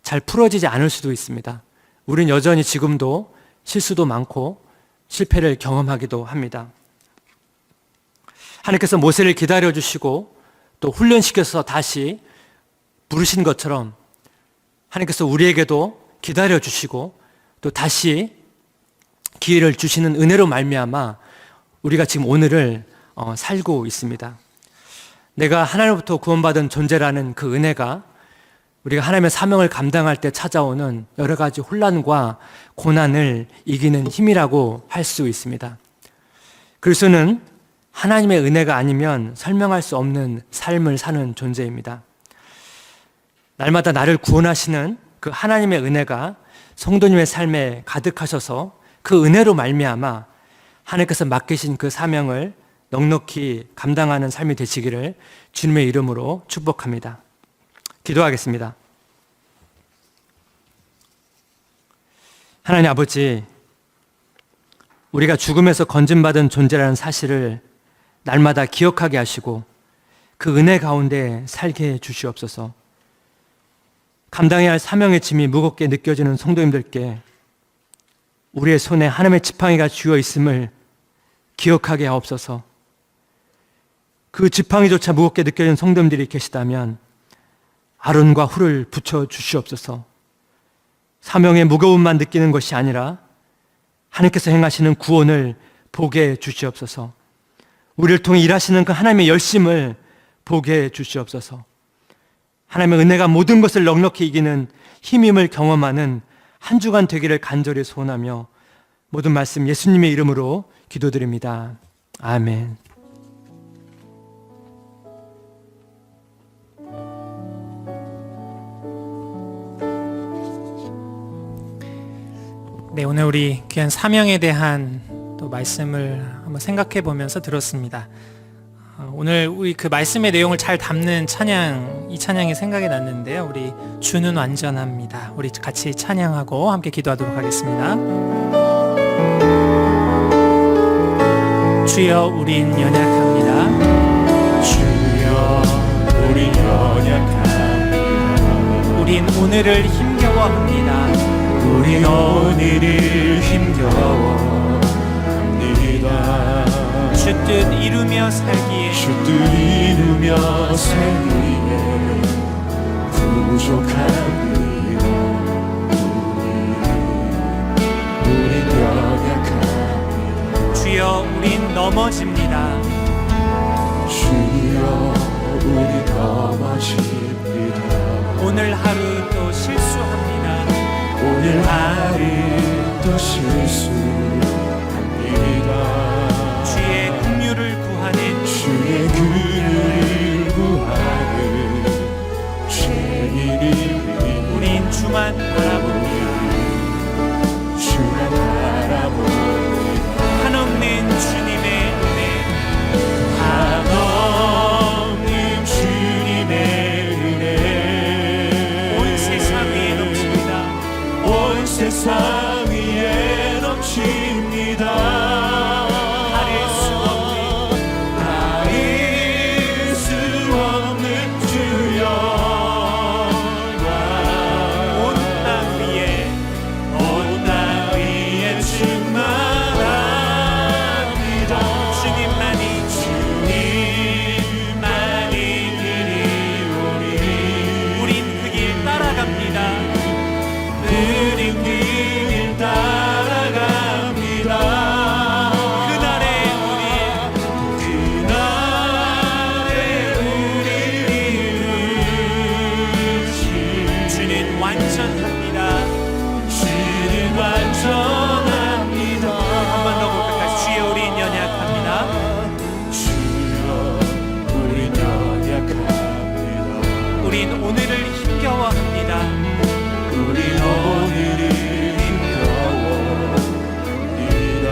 잘 풀어지지 않을 수도 있습니다. 우리는 여전히 지금도 실수도 많고 실패를 경험하기도 합니다. 하나님께서 모세를 기다려주시고 또 훈련시켜서 다시 부르신 것처럼 하나님께서 우리에게도 기다려주시고 또 다시 기회를 주시는 은혜로 말미암아 우리가 지금 오늘을 살고 있습니다. 내가 하나님으로부터 구원받은 존재라는 그 은혜가 우리가 하나님의 사명을 감당할 때 찾아오는 여러 가지 혼란과 고난을 이기는 힘이라고 할 수 있습니다. 그리스도는 하나님의 은혜가 아니면 설명할 수 없는 삶을 사는 존재입니다. 날마다 나를 구원하시는 그 하나님의 은혜가 성도님의 삶에 가득하셔서 그 은혜로 말미암아 하나님께서 맡기신 그 사명을 넉넉히 감당하는 삶이 되시기를 주님의 이름으로 축복합니다. 기도하겠습니다. 하나님 아버지, 우리가 죽음에서 건진받은 존재라는 사실을 날마다 기억하게 하시고 그 은혜 가운데 살게 해 주시옵소서. 감당해야 할 사명의 짐이 무겁게 느껴지는 성도님들께 우리의 손에 하나님의 지팡이가 쥐어 있음을 기억하게 하옵소서. 그 지팡이조차 무겁게 느껴지는 성도님들이 계시다면 아론과 훌을 붙여 주시옵소서. 사명의 무거움만 느끼는 것이 아니라 하나님께서 행하시는 구원을 보게 해 주시옵소서. 우리를 통해 일하시는 그 하나님의 열심을 보게 해 주시옵소서. 하나님의 은혜가 모든 것을 넉넉히 이기는 힘임을 경험하는 한 주간 되기를 간절히 소원하며 모든 말씀 예수님의 이름으로 기도드립니다. 아멘. 네, 오늘 우리 귀한 사명에 대한 또 말씀을 한번 생각해 보면서 들었습니다. 오늘 우리 그 말씀의 내용을 잘 담는 찬양, 이 찬양이 생각이 났는데요. 우리 주는 완전합니다. 우리 같이 찬양하고 함께 기도하도록 하겠습니다. 주여 우린 연약합니다. 주여 우리 연약합니다. 우린 오늘을 힘겨워합니다. 우리 오늘을 힘겨워합니다. 주 뜻 이루며 살기에 주 뜻 이루며 살기에 부족합니다. 우린 연약합니다. 주여 우린 넘어집니다. 주여 우리 넘어집니다. 오늘 오늘 하루 또 실수합니다. 오늘 하루 또 실수합니다. 주의 긍휼을 구하는 주의 긍휼을 구하는 죄인이 우린 주만 바라봅니다. 주만 바라봅니다. 한없는 주님의 은혜, 한없는 주님의 은혜 온 세상 위에 넘칩니다. 온 세상 위에 넘칩니다. 가릴 수 없는 가릴 수 없는 주여 온 땅 위에 온 땅 위에 충만합니다. 주님만이 주님만이 그리우니 우린 그 길 따라갑니다. 우린 그 길 따라갑니다. 그날에 우리를 이루신 주는 완전합니다. 주는 완전합니다. 한 번 더 고백할 주여 우린 연약합니다. 주여 우린 연약합니다. 우린 오늘을 힘겨워합니다. 우린 오늘을 힘겨워합니다.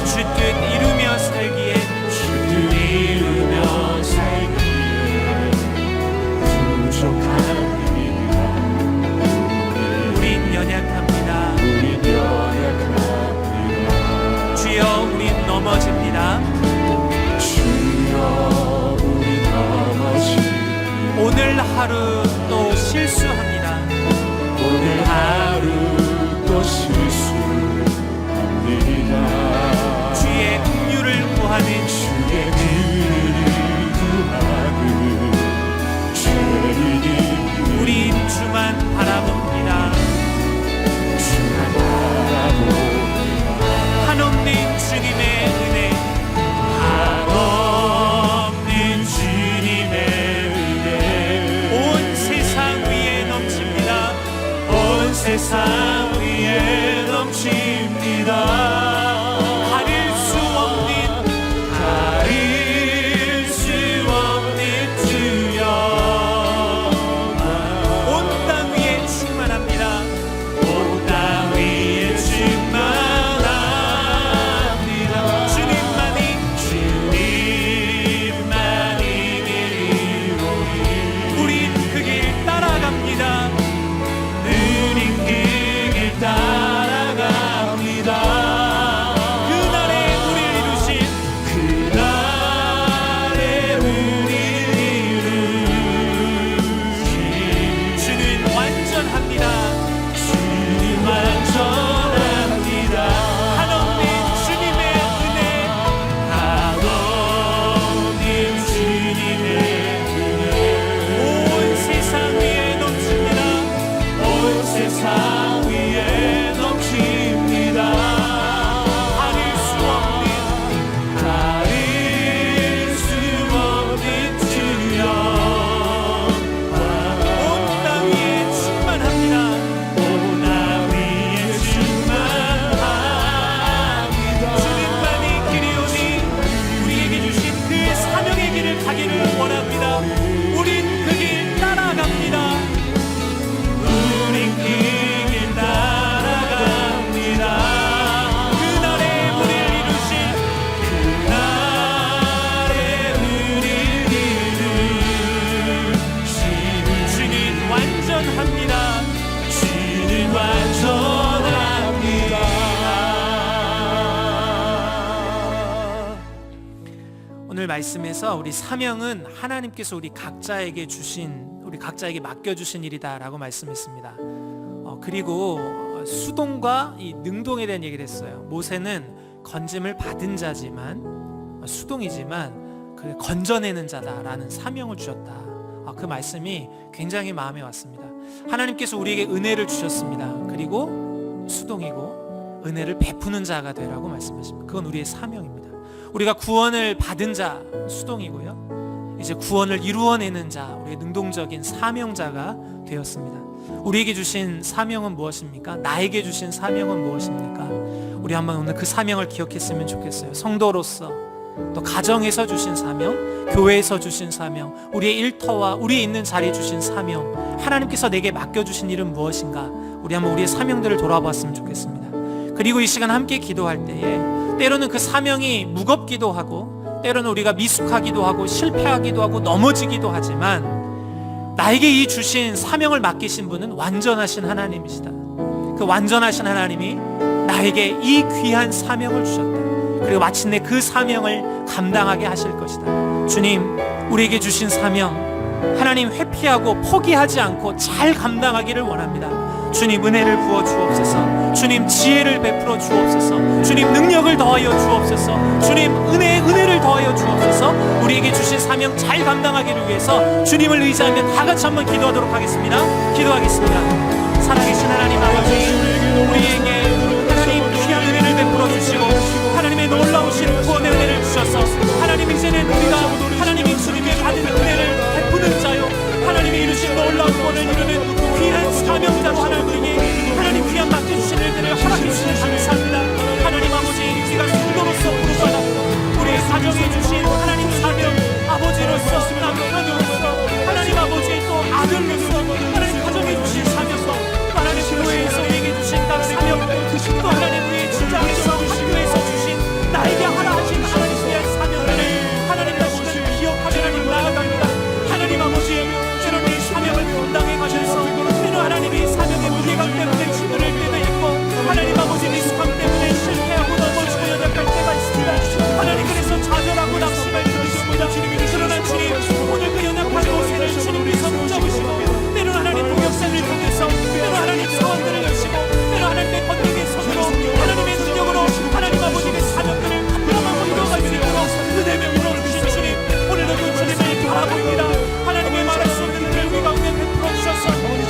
주 뜻 이루며 살기에 주를 이루며 살기에 부족합니다. 우린 연약합니다. 우린 연약합니다. 주여 우린 넘어집니다. 주여 우린 넘어집니다. 오늘 하루 또 실수합니다. 오늘 하루 또 실수합니다. 주의 긍휼을 구하는 주의 긍휼을 구하는 죄인이 우린 주만 바라봅니다. 주만 바라봅니다. 한없는 주님의 은혜, 한없는 주님의 은혜 온 세상 위에 넘칩니다. 온 세상 위에 넘칩니다. 가릴 수 없는 가릴 수 없는 주여 온 땅 위에 충만합니다. 온 땅 위에 충만합니다. 주님만이 주님만이 그리우니 우린 그 길 따라갑니다. 우린 그 길 따라갑니다. 그날에 우리를 이루신 그날에 우리를 이루신 주는 완전합니다. 주님 완전합니다. 한없는 주님의 은혜, 한없는 주님의 은혜 온 세상 위에 넘칩니다. 온 세상 위에 넘칩니다. 가릴 수 없는 가릴 수 없는 주여 온 땅 위에 충만합니다. 온 땅 위에 충만합니다. 주님만이 길이 오니 우리에게 주신 그 사명의 길을 가기를 원합니다. 우린 그 길 따라갑니다. 우린 그 길 따라갑니다. 그날에 우리를 이루신 그날에 우리를 이루신 주는 완전합니다. 주는 완전합니다. 오늘 말씀에서 우리 사명은 하나님께서 우리 각자에게 맡겨주신 일이다라고 말씀했습니다. 그리고 수동과 이 능동에 대한 얘기를 했어요. 모세는 건짐을 받은 자지만 수동이지만 그 건져내는 자다라는 사명을 주셨다. 그 말씀이 굉장히 마음에 왔습니다. 하나님께서 우리에게 은혜를 주셨습니다. 그리고 수동이고 은혜를 베푸는 자가 되라고 말씀하십니다. 그건 우리의 사명입니다. 우리가 구원을 받은 자 수동이고요. 이제 구원을 이루어내는 자, 우리의 능동적인 사명자가 되었습니다. 우리에게 주신 사명은 무엇입니까? 나에게 주신 사명은 무엇입니까? 우리 한번 오늘 그 사명을 기억했으면 좋겠어요. 성도로서, 또 가정에서 주신 사명, 교회에서 주신 사명, 우리의 일터와 우리 있는 자리에 주신 사명, 하나님께서 내게 맡겨주신 일은 무엇인가? 우리 한번 우리의 사명들을 돌아봤으면 좋겠습니다. 그리고 이 시간 함께 기도할 때에 때로는 그 사명이 무겁기도 하고, 때로는 우리가 미숙하기도 하고 실패하기도 하고 넘어지기도 하지만, 나에게 이 주신 사명을 맡기신 분은 완전하신 하나님이시다. 그 완전하신 하나님이 나에게 이 귀한 사명을 주셨다. 그리고 마침내 그 사명을 감당하게 하실 것이다. 주님, 우리에게 주신 사명, 하나님 회피하고 포기하지 않고 잘 감당하기를 원합니다. 주님, 은혜를 부어 주옵소서. 주님, 지혜를 베풀어 주옵소서. 주님, 능력을 더하여 주옵소서. 주님, 은혜를 더하여 주옵소서. 우리에게 주신 사명 잘 감당하기를 위해서 주님을 의지하며 다 같이 한번 기도하도록 하겠습니다. 기도하겠습니다. 살아계신 하나님 아버지, 우리에게 하나님 귀한 은혜를 베풀어 주시고 하나님의 놀라우신 구원의 은혜를 주셔서 하나님, 이제는 우리가 하나님이 주님의 받은 은혜를 베푸는 자요, 하나님이 이루신 놀라운 구원을 이루는 귀한 사명자로 하나님에게 하나님 귀한 맡겨주신 일들을 허락해 주시니 감사합니다. 하나님 아버지, 우리가 성도로서 부르받았고 우리의 가정에 주신 하나님 사명, 아버지로서, 남편으로서, 하나님 아버지, 또 아들로서 하나님 가정에 주신 사명과 하나님 교회에서 우리에게 주신 각 사명, 또 하나님 우리의 직장에서 학교에서 주신 나에게 하라 하신 하나님 귀한 사명을 하나님 다시금 기억하며 하나님 나아갑니다. 하나님 아버지, 때로는 이 사명을 감당해 가셔서 때로 하나님이 사명의 무게감 때문에 힘들 때도 있고, 하나님 아버지 미숙함 때문에 실패하고 넘어지고 연약할 때가 있습니다. 하나님, 그래서 좌절하고 낙심할 때도 있습니다. 그러나 주님, 오늘 그 연약한 곳을 주님께서 붙잡으시고 때로 하나님 동역자를 통해서 때로 하나님 상황들을 여시고 때로 하나님의 권능의 손으로 하나님의 능력으로 하나님 아버지의 사명들을 감당하고 이루어갈 수 있도록 은혜를 물어주신 주님, 오늘도 그 주님을 바라봅니다. 하나님의 말할 수 없는 은혜를 우리 가운데 베풀어 주셔서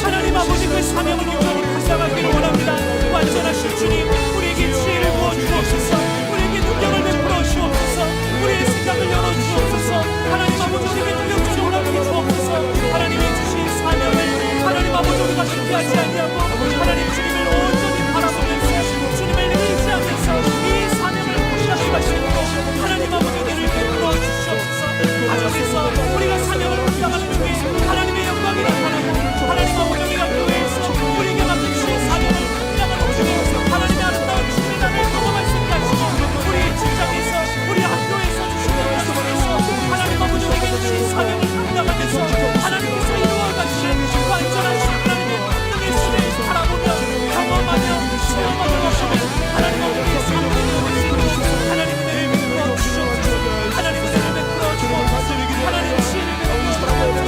하나님 아버지 그 사명을 온전히 감당하기를 원합니다. 완전하신 주님, 우리에게 지혜를 부어 주옵소서. 우리에게 능력을 베풀어 주옵소서. 우리의 생각을 열어 주옵소서. 하나님 아버지, 우리에게 능력적으로 오라게 주옵소서. 하나님이 주신 사명을 하나님 아버지 우리가 실패하지 아니하고 하나님 주님을 온전히 바라보면서 주님을 의지하면서 이 사명을 무시하지 마시고 하나님 아버지 은혜를 베풀어 주시옵소서. 가정에서 우리가 사명을 감당하는 중에 하나님의 영광이 나타나고 하나님 아버지 우리가 교회에서 우리에게 맡겨주신 사명을 감당하는 중에 하나님의 아름다운 주님을 경험할 수 있게 하시고, 우리 직장에서 우리 학교에서 주신 영광에서 하나님 아버지 우리에게 주신 사명을 감당하면서 하나님께서 이루어가신 완전하신 하나님의 권능의 손을 바라보며 경험하며 체험하며 가시는 하나님 아버지의 사명을 이루어서 하나님 은혜를 베풀어 주시옵소서. 하나님 은혜를 베풀어 주옵소서. 하나님 지혜를 베풀어 주옵소서.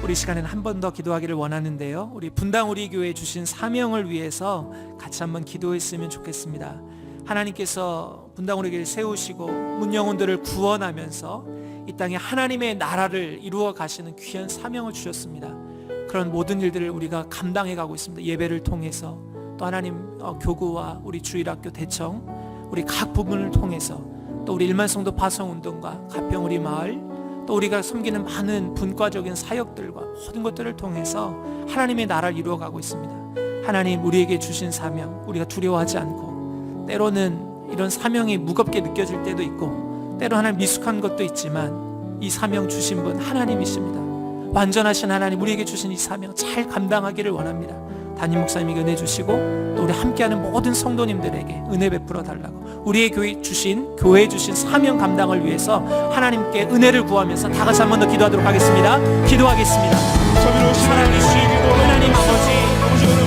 우리 시간에는 한 번 더 기도하기를 원하는데요, 우리 분당 우리 교회에 주신 사명을 위해서 같이 한번 기도했으면 좋겠습니다. 하나님께서 분당 우리 교회를 세우시고 문영혼들을 구원하면서 이 땅에 하나님의 나라를 이루어 가시는 귀한 사명을 주셨습니다. 그런 모든 일들을 우리가 감당해 가고 있습니다. 예배를 통해서, 또 하나님 교구와 우리 주일학교 대청, 우리 각 부분을 통해서, 또 우리 일만성도 파송운동과 가평 우리 마을, 또 우리가 섬기는 많은 분과적인 사역들과 모든 것들을 통해서 하나님의 나라를 이루어가고 있습니다. 하나님, 우리에게 주신 사명, 우리가 두려워하지 않고, 때로는 이런 사명이 무겁게 느껴질 때도 있고 때로 하나님 미숙한 것도 있지만 이 사명 주신 분 하나님이십니다. 완전하신 하나님, 우리에게 주신 이 사명 잘 감당하기를 원합니다. 담임 목사님에게 은혜 주시고 또 우리 함께하는 모든 성도님들에게 은혜 베풀어 달라고, 우리의 교회에 주신 사명 감당을 위해서 하나님께 은혜를 구하면서 다 같이 한 번 더 기도하도록 하겠습니다. 기도하겠습니다. 살아계신 하나님 아버지,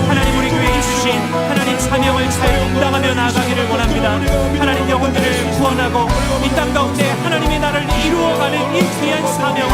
하나님 우리 교회에 주신 하나님 사명을 잘 감당하며 나아가기를 원합니다. 하나님 영혼들을 구원하고 이 땅 가운데 하나님의 나라를 이루어가는 이 귀한 사명을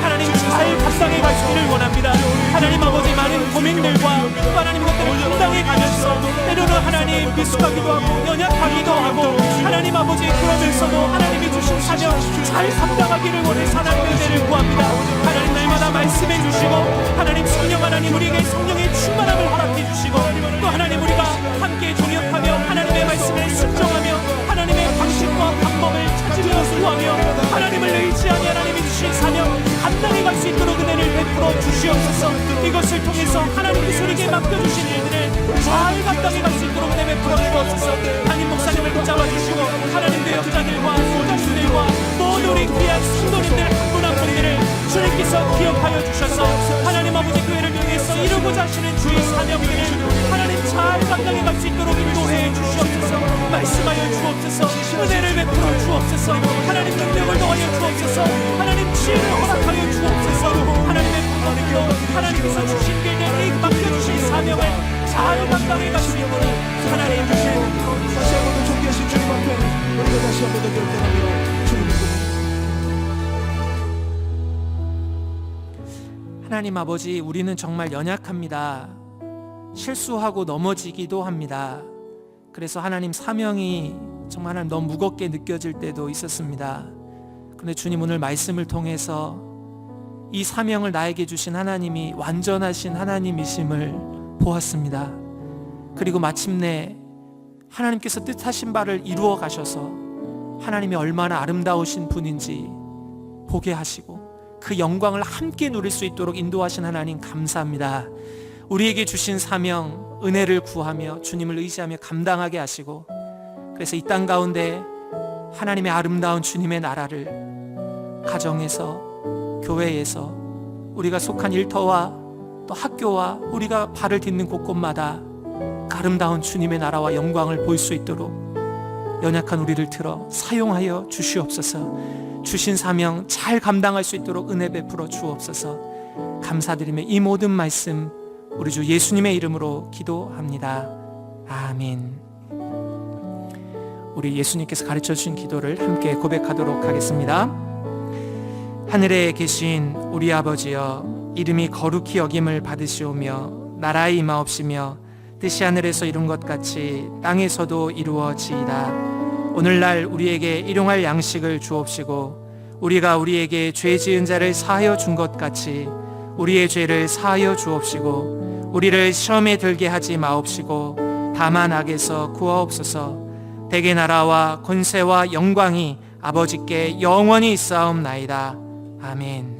하나님 잘 감당해 가시기를 원합니다. 하나님 아버지, 많은 고민들과 또 하나님 것들을 감당해 가면서 때로는 하나님 미숙하기도 하고 연약하기도 하고 하나님 아버지, 그러면서도 하나님이 주신 사명 잘 감당하기를 원해서 하나님의 은혜를 구합니다. 하나님 날마다 말씀해 주시고 하나님 성령 하나님 우리에게 성령의 충만함을 허락해 주시고 또 하나님 우리가 함께 하나님께 동역하며 하나님의 말씀에 순종하며 하나님의 방식과 방법을 찾으며 구하며 하나님을 의지하며 하나님이 주신 사명 감당해 갈 수 있도록 은혜를 베풀어 주시옵소서. 이것을 통해서 하나님의 손에게 맡겨주신 일들을 잘 감당해 갈 수 있도록 은혜 베풀어 주옵소서. 담임 목사님을 붙잡아 주시고 하나님의 역사들과 소자수들과 모든 우리 귀한 성도님들 한 분 한 분들을 주님께서 기억하여 주셔서 하나님 아버지 교회를 위해서 이루고자 하시는 주의 사명들을 하나님 잘 감당해 갈 수 있도록 인도해 주시옵소서. 말씀하여 주옵소서. 은혜를 베풀어 주옵소서. 하나님 능력을 더하여 주옵소서. 하나님 지혜를 허락하여 주옵소서. 하나님의 부모님도 하나님께서 주신 길들 맡겨주신 사명을 잘 감당해 갈 수 있도록 하나님 주신 다시 한번 존귀하신 주님 앞에 우리가 다시 한번 더 결단하며 주님 믿고 하나님 아버지, 우리는 정말 연약합니다. 실수하고 넘어지기도 합니다. 그래서 하나님 사명이 정말 하나님 너무 무겁게 느껴질 때도 있었습니다. 그런데 주님 오늘 말씀을 통해서 이 사명을 나에게 주신 하나님이 완전하신 하나님이심을 보았습니다. 그리고 마침내 하나님께서 뜻하신 바를 이루어 가셔서 하나님이 얼마나 아름다우신 분인지 보게 하시고 그 영광을 함께 누릴 수 있도록 인도하신 하나님 감사합니다. 우리에게 주신 사명 은혜를 구하며 주님을 의지하며 감당하게 하시고 그래서 이 땅 가운데 하나님의 아름다운 주님의 나라를 가정에서 교회에서 우리가 속한 일터와 또 학교와 우리가 발을 딛는 곳곳마다 그 아름다운 주님의 나라와 영광을 볼 수 있도록 연약한 우리를 들어 사용하여 주시옵소서. 주신 사명 잘 감당할 수 있도록 은혜 베풀어 주옵소서. 감사드리며 이 모든 말씀 우리 주 예수님의 이름으로 기도합니다. 아멘. 우리 예수님께서 가르쳐 주신 기도를 함께 고백하도록 하겠습니다. 하늘에 계신 우리 아버지여, 이름이 거룩히 여김을 받으시오며 나라의 임하옵시며 뜻이 하늘에서 이룬 것 같이 땅에서도 이루어지이다. 오늘날 우리에게 일용할 양식을 주옵시고 우리가 우리에게 죄 지은 자를 사하여 준 것 같이 우리의 죄를 사하여 주옵시고 우리를 시험에 들게 하지 마옵시고 다만 악에서 구하옵소서. 대개 나라와 권세와 영광이 아버지께 영원히 있사옵나이다. 아멘.